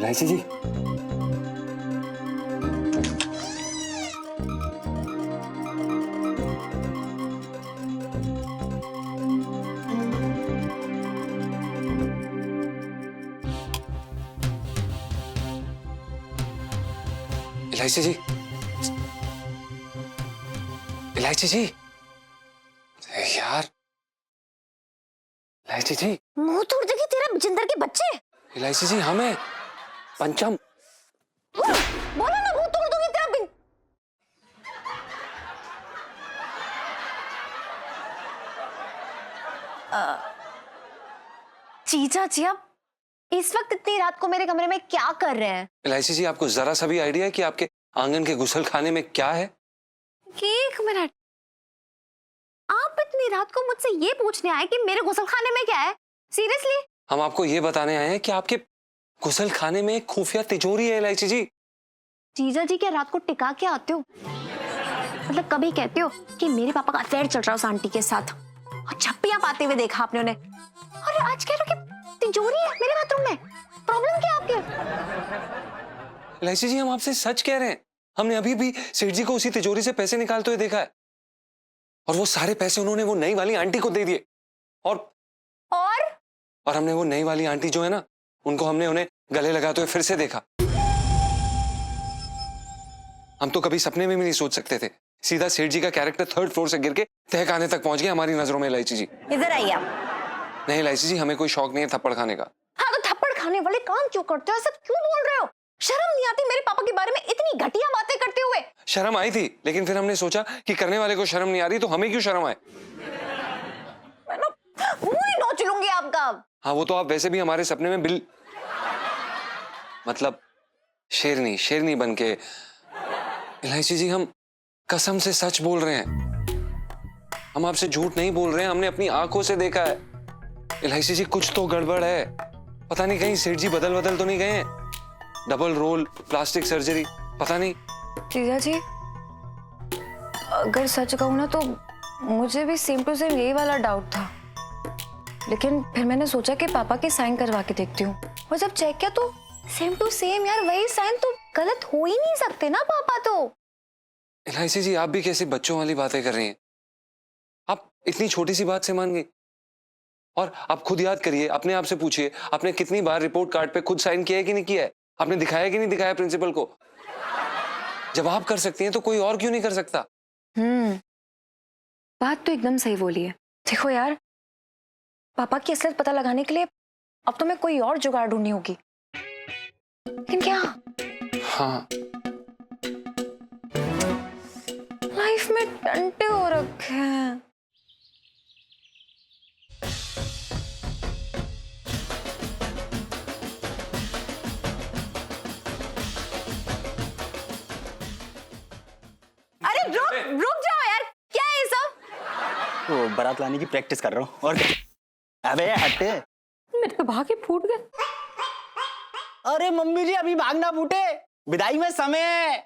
इलायची जी, इलायची जी, इलायची जी, यार, इलायची जी, मुंह तोड़ देगी तेरा जिंदर के बच्चे। इलायची जी, हमें पंचम। बोला ना मुंह तोड़ दूंगी तेरा जीजा जी आप इस वक्त इतनी रात को मेरे कमरे में क्या कर रहे हैं? इलायची जी, आपको जरा सा भी आइडिया है कि आपके आंगन के गुसल खाने में क्या है? एक मिनट, आप इतनी रात को मुझसे ये पूछने आए कि मेरे गुसल खाने में क्या है? सीरियसली? हम आपको ये बताने आए हैं कि आपके गुसल खाने में एक खुफिया तिजोरी है इलायची जी। जीजा जी क्या रात को टिका के आते हो? मतलब कभी कहते हो कि मेरे पापा का अफेयर चल रहा है उस आंटी के साथ और छप्पियां पाते हुए देखा आपने उन्हें, और आज कह रहे हो कि तिजोरी है मेरे बाथरूम में? प्रॉब्लम क्या है आपके? इलायची जी, हम आपसे सच कह रहे हैं। हमने अभी भी सेठ जी को उसी तिजोरी से पैसे निकालते हुए देखा है, और वो सारे पैसे उन्होंने वो नई वाली आंटी को दे दिए। और हमने वो नई वाली आंटी जो है ना, उनको हमने उन्हें गले लगाते हुए फिर से देखा। हम तो कभी सपने में भी नहीं सोच सकते थे सीधा सेठ जी का कैरेक्टर 3rd फ्लोर से गिर के तहखाने तक पहुंच गया हमारी नजरों में। इलायची जी, इधर आइए आप। नहीं इलायची जी, हमें कोई शौक नहीं है थप्पड़ खाने का। हाँ तो थप्पड़ खाने वाले काम क्यों करते हो? सब क्यों बोल रहे हो? शर्म नहीं आती मेरे पापा के बारे में इतनी घटिया बातें करते हुए? शर्म आई थी, लेकिन फिर हमने सोचा कि करने वाले को शर्म नहीं आ रही तो हमें क्यों शर्म आए। मैं ना मुंह ही नोच लूंगी आपका। हाँ, वो तो आप वैसे भी हमारे सपने में मतलब शेरनी शेरनी बन के। इलायची जी, हम कसम से सच बोल रहे हैं, हम आपसे झूठ नहीं बोल रहे हैं, हमने अपनी आंखों से देखा है। इलायची जी, कुछ तो गड़बड़ है। पता नहीं कहीं सेठ जी बदल तो नहीं गए हैं, डबल रोल, प्लास्टिक सर्जरी, पता नहीं। जीजा जी, अगर सच कहूँ ना तो मुझे भी सेम टू सेम यही वाला डाउट था, लेकिन फिर मैंने सोचा कि पापा के साइन करवा के देखती हूँ, और जब चेक किया तो सेम टू सेम यार, वही साइन, तो गलत हो ही नहीं सकते ना पापा तो। इलायची जी, आप भी कैसी बच्चों वाली बातें कर रही हैं? आप इतनी छोटी सी बात से मान गई। और आप खुद याद करिए, अपने आप से पूछिए, आपने कितनी बार रिपोर्ट कार्ड पे खुद साइन किया है कि नहीं किया है? आपने दिखाया कि नहीं दिखाया प्रिंसिपल को? जब आप कर सकती हैं तो कोई और क्यों नहीं कर सकता? बात तो एकदम सही बोली है। देखो यार, पापा की असलियत पता लगाने के लिए अब तो मैं कोई और जुगाड़ ढूंढनी होगी। लेकिन क्या? हाँ, लाइफ में टंटे हो रखे हैं। अरे रुक जाओ यार, क्या है ये सब? तो बारात लाने की प्रैक्टिस कर रहा हूँ और क्या? अबे हट। मेरे तो भागे फूट गए। अरे मम्मी जी, अभी भागना फूटे, विदाई में समय है।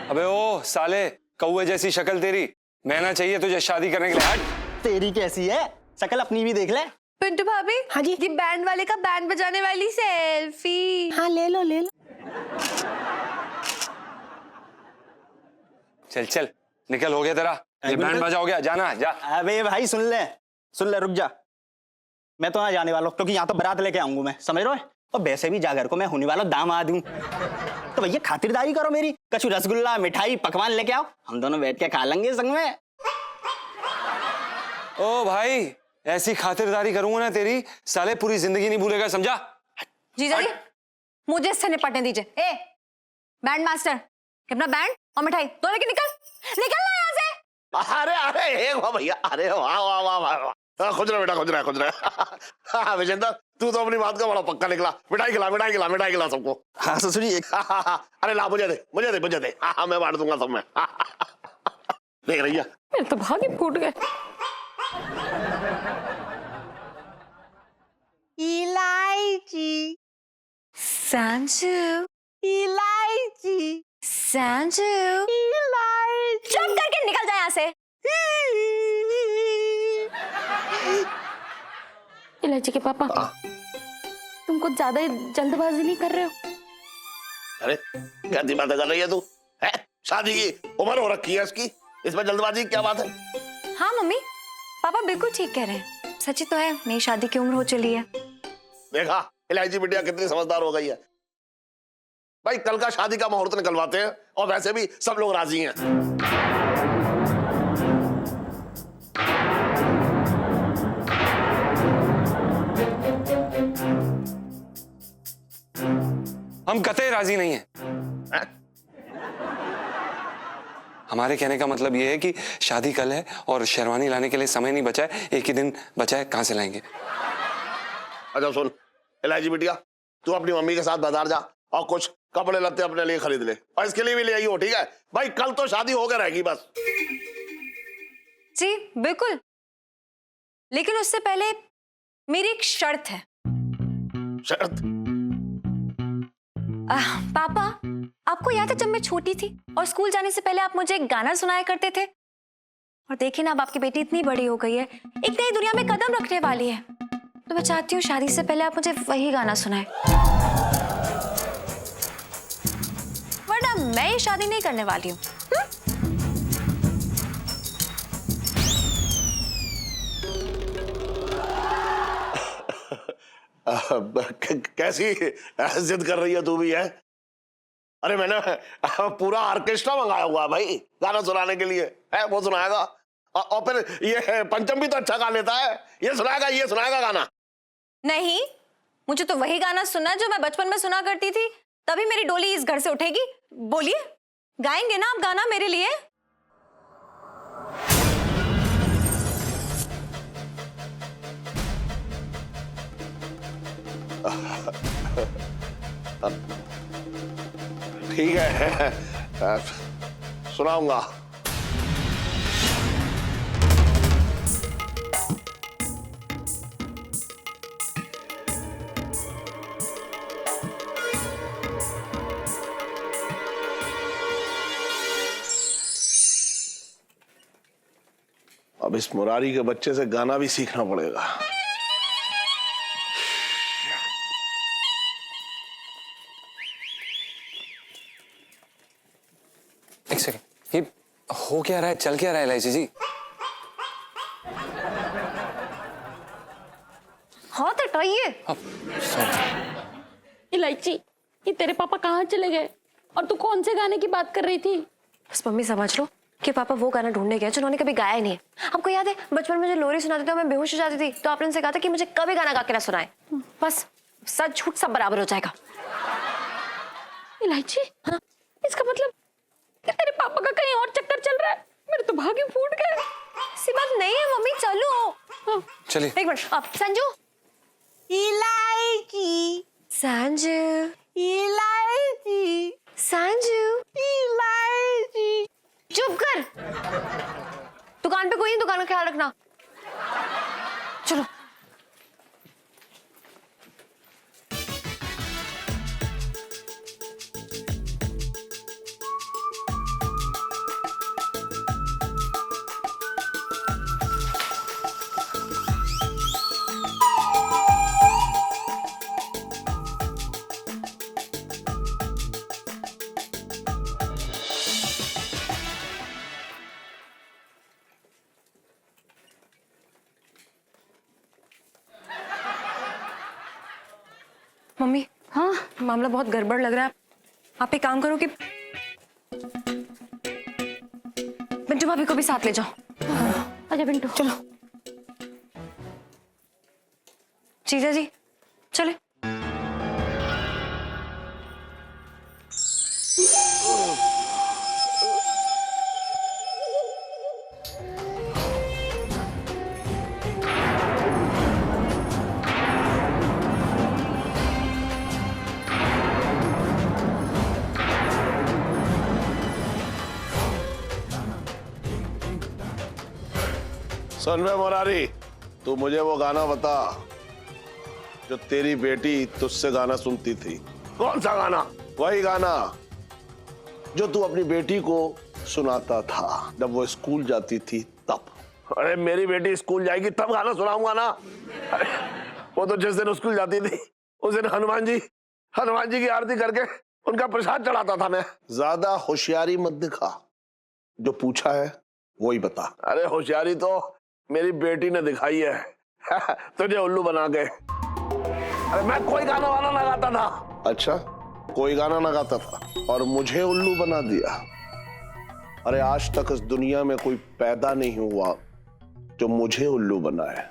अबे ओ साले, कौवे जैसी शक्ल तेरी, महना चाहिए तुझे शादी करने के लिए। हट। तेरी कैसी है शक्ल, अपनी भी देख ले। पिंटू भाभी, हाँ जी, ये बैंड वाले का बैंड बजाने वाली सेल्फी। हाँ ले लो ले लो। चल चल, निकल, हो गया तेरा, ये बैंड बाजा हो गया, जाना जा। अबे भाई सुन ले, रुक जा। मैं तो यहाँ जाने वाला हूँ, क्योंकि यहाँ तो बारात लेके आऊंगा मैं, समझ रहे हो? और वैसे भी जाकर को मैं होने वाला दामाद हूँ, तो भैया खातिरदारी करो मेरी, कछु रसगुल्ला मिठाई पकवान लेके आओ, हम दोनों बैठ के खा लेंगे संग में। ओ भाई, ऐसी खातिरदारी करूंगा ना तेरी, साले पूरी जिंदगी नहीं भूलेगा, समझा? जीजा जी, मुझे इससे निपटने दीजिए। ए बैंड मास्टर, अपना बैंड और मिठाई दोनों लेके निकलना यहाँ से। अरे अरे एक वाह भैया, अरे वाह वाह वाह वाह, खुद रहा बेटा, खुद रहा। हाँ विजेंद्र, तू तो अपनी बात का बड़ा पक्का निकला। मिठाई खिला सबको। हाँ ससुर जी। अरे ला, मुझे दे। हाँ मैं बांट दूंगा सब में। देख रही है, मेरे तो भागे फूट गए। इलायची, संजू, इलायची, संजू, इलायची। चुप करके निकल जाए यहाँ से। इलायची के पापा, तुम कुछ ज्यादा ही जल्दबाजी नहीं कर रहे हो? अरे क्या बातें कर रही है तू? है शादी की उम्र हो रखी है इसकी, इसमें जल्दबाजी की क्या बात है? हाँ मम्मी, पापा बिल्कुल ठीक कह रहे हैं। सच्ची तो है, मेरी शादी की उम्र हो चली है। देखा इलायची बिटिया कितनी समझदार हो गई है। भाई कल का शादी का मुहूर्त निकलवाते हैं और वैसे भी सब लोग राजी हैं। हम कतई राजी नहीं हैं। हैं? हमारे कहने का मतलब ये है कि शादी कल है और शेरवानी लाने के लिए समय नहीं बचा है, एक ही दिन बचा है, कहां से लाएंगे? अच्छा सुन इलायची बिटिया, तू अपनी मम्मी के साथ बाजार जा और कुछ कपड़े लत्ते अपने लिए खरीद ले, और इसके लिए भी ले आई हो, ठीक है भाई? कल तो शादी होकर रहेगी बस। जी बिल्कुल, लेकिन उससे पहले मेरी एक शर्त है। शर्त? पापा, आपको याद है जब मैं छोटी थी और स्कूल जाने से पहले आप मुझे एक गाना सुनाया करते थे? और देखिए ना, अब आपकी बेटी इतनी बड़ी हो गई है, एक नई दुनिया में कदम रखने वाली है, तो मैं चाहती हूँ शादी से पहले आप मुझे वही गाना सुनाए, वरना मैं ये शादी नहीं करने वाली हूँ। कैसी जिद कर रही है तू भी है? अरे मैंने पूरा ऑर्केस्ट्रा मंगाया हुआ है भाई गाना सुनाने के लिए, है वो सुनाएगा। और फिर ये पंचम भी तो अच्छा गा लेता है, ये सुनाएगा गाना। नहीं, मुझे तो वही गाना सुनना है जो मैं बचपन में सुना करती थी, तभी मेरी डोली इस घर से उठेगी। बोलिए, गाएंगे ना आप गाना मेरे लिए? ठीक है सुनाऊंगा। अब इस मुरारी के बच्चे से गाना भी सीखना पड़ेगा। एक सेकंड, ये हो क्या रहा है, चल क्या रहा है इलायची जी? हाथ हटाइए। अब सॉरी। इलायची, ये तेरे पापा कहाँ चले गए और तू कौन से गाने की बात कर रही थी? बस मम्मी समझ लो कि पापा वो गाना ढूंढने गए जिन्होंने कभी गाया नहीं है। आपको याद है बचपन में जो लोरी सुनाते थे मैं बेहोश हो जाती थी, तो आपने उनसे कहा था कि मुझे कभी गाना गा के ना सुनाए। बस सच झूठ सब बराबर हो जाएगा। इलायची, हाँ? इसका मतलब कि तेरे पापा का कहीं और चक्कर चल रहा है। मेरे तो भाग्य फूट गए। ऐसी बात नहीं है मम्मी, चलो। हाँ। चलिए। एक मिनट, आप संजू। इलायची, संजू, इलायची, संजू, इलायची। चुप कर। दुकान पे कोई नहीं, दुकान का ख्याल रखना। चलो। मम्मी, हाँ? मामला बहुत गड़बड़ लग रहा है। आप एक काम करो कि बिंटू भाभी को भी साथ ले जाओ। आजा बिंटू। चलो। जीजा जी, चले। सुन बे मुरारी, तू मुझे वो गाना बता जो तेरी बेटी तुझसे गाना सुनती थी। कौन सा गाना? वही गाना जो तू अपनी बेटी को सुनाता था जब वो स्कूल जाती थी तब। अरे मेरी बेटी स्कूल जाएगी तब गाना सुनाऊंगा ना। अरे वो तो जिस दिन स्कूल जाती थी उस दिन हनुमान जी की आरती करके उनका प्रसाद चढ़ाता था मैं। ज्यादा होशियारी मत दिखा, जो पूछा है वही बता। अरे होशियारी तो मेरी बेटी ने दिखाई है तुझे उल्लू बना के। अरे मैं कोई गाना वाना ना गाता था। अच्छा, कोई गाना ना गाता था और मुझे उल्लू बना दिया। अरे आज तक इस दुनिया में कोई पैदा नहीं हुआ जो मुझे उल्लू बनाए।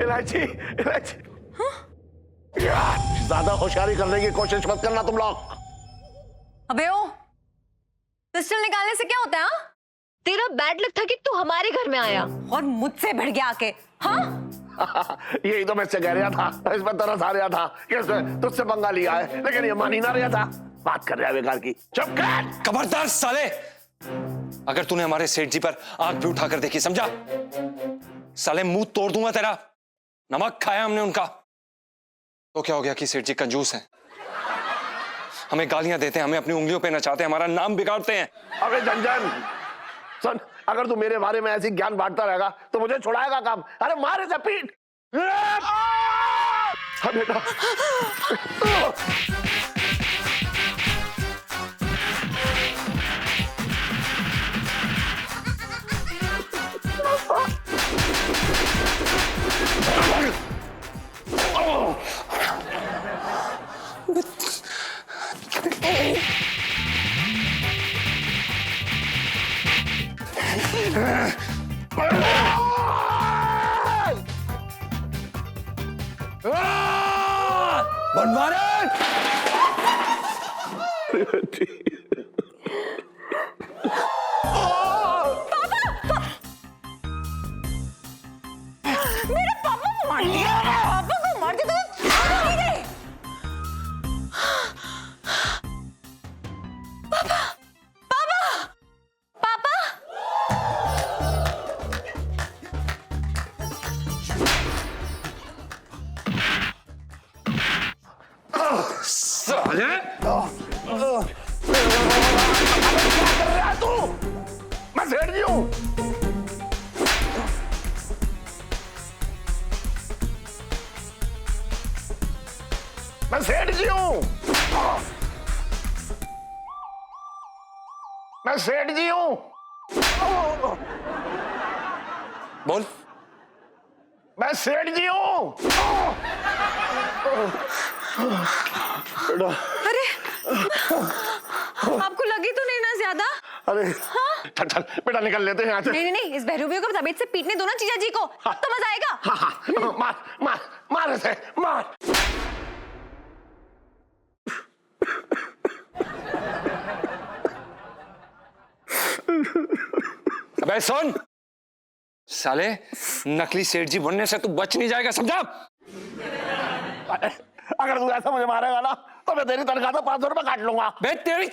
इलायची, इलायची। यार, ज्यादा होशियारी करने की कोशिश मत करना तुम लोग। अबे ओ, पिस्टल निकालने से क्या होता है? हाँ? तेरा बैड लक था कि तू हमारे घर में आया और मुझसे भिड़ गया आके। हाँ? यही तो मैं इससे कह रहा था, इस पर तरस आ रहा था कि इसने तुझसे पंगा लिया है, लेकिन ये मान ही ना रहा था। बात कर रहा है बेकार की। चुप कर। खबरदार साले, अगर तूने हमारे सेठ जी पर आंख भी उठाकर देखी, समझा? साले मुंह तोड़ दूंगा तेरा। नमक खाया हमने उनका तो क्या हो गया कि सेठ जी कंजूस हैं, हमें गालियां देते हैं, हमें अपनी उंगलियों पे नचाते हैं, हमारा नाम बिगाड़ते हैं। अबे जनजन सुन, अगर तू मेरे बारे में ऐसी ज्ञान बांटता रहेगा तो मुझे छुड़ाएगा कब? अरे मार इसे, पीट। हाँ बेटा। मेरे पापा को मार दिया। पापा को मार दिया तो पापा, पापा, पापा। साले, क्या कर रहा है तू? मैं सेठ जी हूं। मैं सेठ जी हूं। मैं सेठ जी हूं। बोल। मैं सेठ जी हूं। अरे आपको लगी तो नहीं ना ज्यादा? अरे चल चल बेटा, निकल लेते हैं यहाँ से। नहीं नहीं, इस बहरूपियों को तबीयत से पीटने दो ना जीजा जी को, तो मजा आएगा। हाँ हाँ, मार मार मार इसे, मार। अबे सुन साले, नकली सेठ जी बनने से तू बच नहीं जाएगा, समझा? अगर तू ऐसा मुझे मारेगा ना तो मैं तेरी तनख्वाह तो 500 रुपए काट लूंगा। बे तेरी।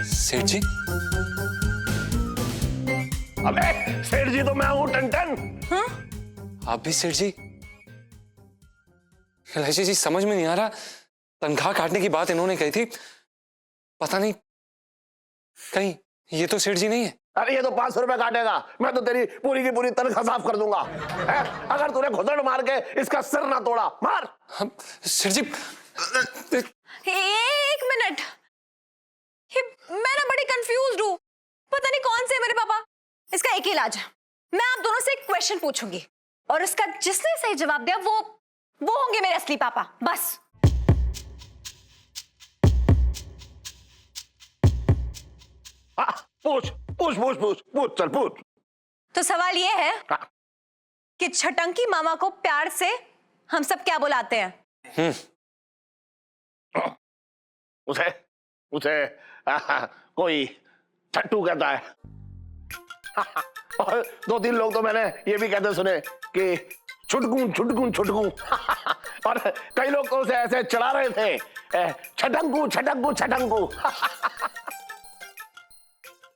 सेठ जी? अबे सेठ जी तो मैं हूं, टन। आप भी सेठ जी? इलायची जी, समझ में नहीं आ रहा, तनख्वाह काटने की बात इन्होंने कही थी, पता नहीं कहीं ये तो सेठ जी नहीं है। अरे ये तो 500 रुपए काटेगा, मैं तो तेरी पूरी की पूरी तनख्वाह साफ कर दूंगा। अगर तूने घुसड़ मार के इसका सिर ना तोड़ा, मार। सेठ जी एक मिनट, मैं ना बड़ी कंफ्यूज्ड हूँ, पता नहीं कौन से है मेरे पापा। इसका एक ही इलाज है, मैं आप दोनों से एक क्वेश्चन पूछूंगी और उसका जिसने सही जवाब दिया वो होंगे मेरे असली पापा, बस। पूछ पूछ पूछ पूछ पूछ, चल पूछ। तो सवाल ये है कि छटंकी मामा को प्यार से हम सब क्या बुलाते हैं? उसे उसे कोई छट्टू कहता है। और 2-3 लोग तो मैंने ये भी कहते सुने कि छुटकू छुटकू छुटकू। और कई लोग तो उसे ऐसे चढ़ा रहे थे, छटंकू छटंकू छटंकू।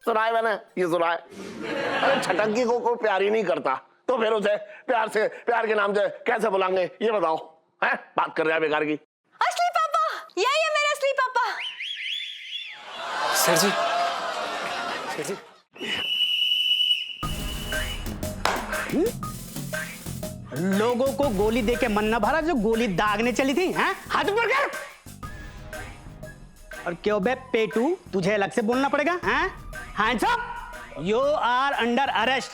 सुना है मैंने, ये सुना है। अरे छटंकी को कोई प्यार ही नहीं करता तो फिर उसे प्यार के नाम से कैसे बुलाएंगे ये बताओ? हैं बात कर रहे हैं बेकार की। असली पापा, यही है मेरे असली पापा। सर जी, सर जी, लोगों को गोली देके मन न भरा जो गोली दागने चली थी, हैं? हाथ ऊपर कर। और क्यों बे पेटू, तुझे अलग से बोलना पड़ेगा, हैं? Hands up, you are under arrest.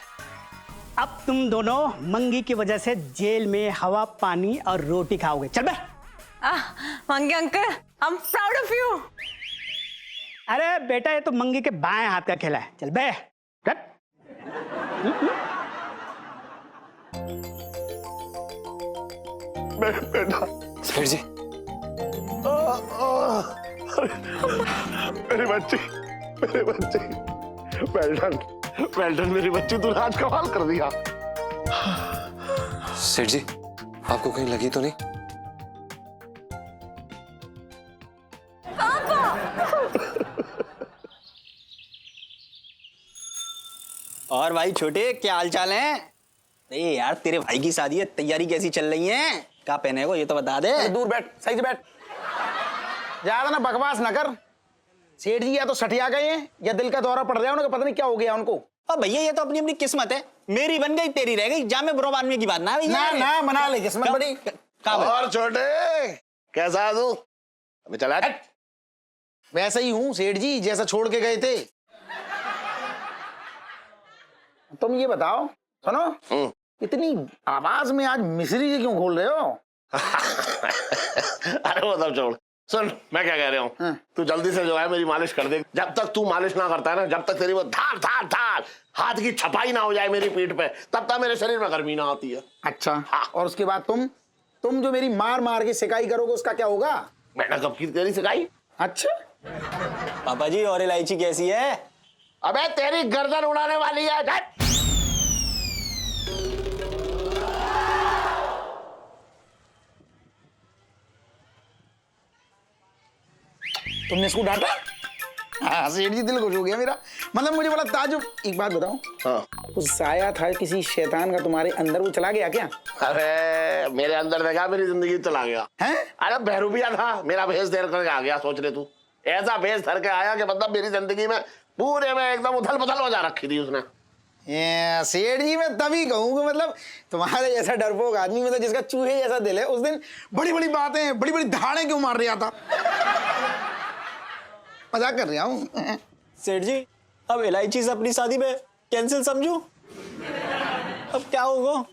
अब तुम दोनों मंगी की वजह से जेल में हवा पानी और रोटी खाओगे। चल बे। मंगी uncle, I am proud of you. अरे बेटा ये तो मंगी के बाएं हाथ का खेला है। चल बे। बेटा सर जी, मेरी बच्ची, वेल्डन मेरी बच्ची, तूने आज कमाल कर दिया। सर जी, आपको कहीं लगी तो नहीं? और भाई छोटे, क्या हाल चाल है? अरे यार तेरे भाई की शादी है, तैयारी कैसी चल रही है? क्या पहने को ये तो बता दे। दूर बैठ, सही से बैठ। ज्यादा ना बकवास ना कर। सेठ जी या तो सठिया गए हैं या दिल का दौरा पड़ रहा है उनको, पता नहीं क्या हो गया उनको। अब भैया ये तो अपनी अपनी किस्मत है, मेरी बन गई तेरी रह गई, जा में बुरा आदमी की बात ना भैया। ना ना मना ले, किस्मत बड़ी। और छोटे कैसा है तू? अबे चला। वैसे ही हूँ सेठ जी जैसा छोड़ के गए थे। तुम ये बताओ, सुनो, इतनी आवाज में आज मिश्री जी क्यों खोल रहे हो? अरे वो सब छोड़, सुन मैं क्या कह रहा हूँ, तू जल्दी से जो है मेरी मालिश कर दे। जब तक तू मालिश ना करता है ना, जब तक तेरी वो धार धार धार हाथ की छपाई ना हो जाए मेरी पीठ पे, तब तक मेरे शरीर में गर्मी ना आती है। अच्छा, और उसके बाद तुम जो मेरी मार मार के सिकाई करोगे उसका क्या होगा? मैंने कब की तेरी सिकाई? अच्छा पापा जी और इलायची कैसी है? अबे तेरी गर्दन उड़ाने वाली है। तुमने इसको डांटा? हाँ सेठ जी, दिल खुश हो गया मेरा। मतलब मुझे बड़ा ताजुब। एक बात बताओ, हाँ। उस साया था किसी शैतान का तुम्हारे अंदर, वो चला गया क्या? अरे मेरे अंदर देखा, मेरी जिंदगी चला गया। हैं? अरे बहरूपिया था, मेरा भेष धर करके आ गया। सोच ले तू, ऐसा भेष धर के आया कि मतलब मेरी जिंदगी में पूरे में एकदम उथल पुथल मचा रखी थी उसने। सेठ जी मैं तभी कहूँ कि मतलब तुम्हारे जैसा डरपोक आदमी, मतलब जिसका चूहे जैसा दिल है, उस दिन बड़ी बड़ी बातें, बड़ी बड़ी धाड़े क्यों मार रहा था? मजाक कर रहा हूँ। सेठ जी अब इलायची से अपनी शादी में कैंसिल समझू? अब क्या होगा?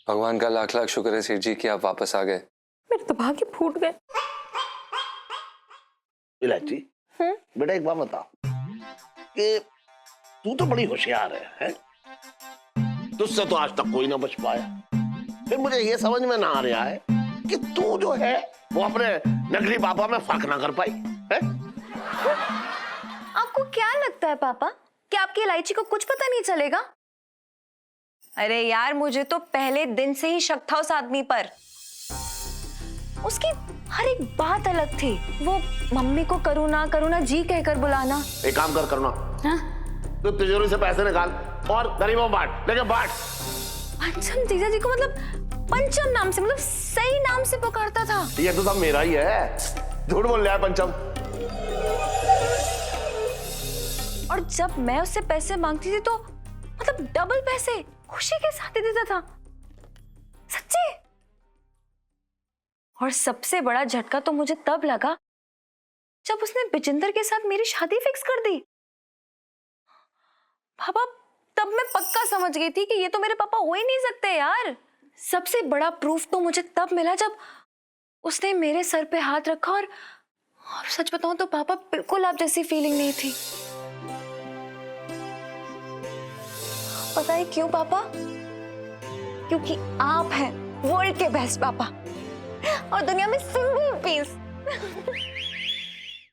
भगवान का लाख लाख शुक्र है सेठ जी कि आप वापस आ गए। मेरे तो भाग्य फूट गए। इलायची, बेटा एक बात बता कि तू तो बड़ी होशियार है? तुझसे तो आज तक कोई ना बच पाया। फिर मुझे ये समझ में ना आ रहा है कि तू जो है वो अपने नकली पापा में फर्क ना कर पाई है? आपको क्या लगता है पापा कि आपकी इलायची को कुछ पता नहीं चलेगा? अरे यार मुझे तो पहले दिन से ही शक था उस आदमी पर। उसकी हर एक बात अलग थी। वो मम्मी को करुणा जी कहकर बुलाना। एक काम कर करुणा, तो तिजोरी से पैसे निकाल और गरीबों बांट, लेके बांट। पंचम जीजा जी को मतलब पंचम नाम से, मतलब सही नाम से पुकारता था। ये तो सब मेरा ही है, झूठ बोल रहा है पंचम। और जब मैं उससे पैसे मांगती थी तो मतलब डबल पैसे खुशी के साथ दे देता था। सच्ची। और सबसे बड़ा झटका तो मुझे तब लगा जब उसने बिजिंदर के साथ मेरी शादी फिक्स कर दी। पापा तब मैं पक्का समझ गई थी कि ये तो मेरे पापा हो ही नहीं सकते यार। सबसे बड़ा प्रूफ तो मुझे तब मिला जब उसने मेरे सर पे हाथ रखा और सच बताऊं तो पापा बिल्कुल आप जैसी फीलिंग नहीं थी। पता है क्यों पापा? क्योंकि आप हैं वर्ल्ड के बेस्ट पापा और दुनिया में सिंगल पीस।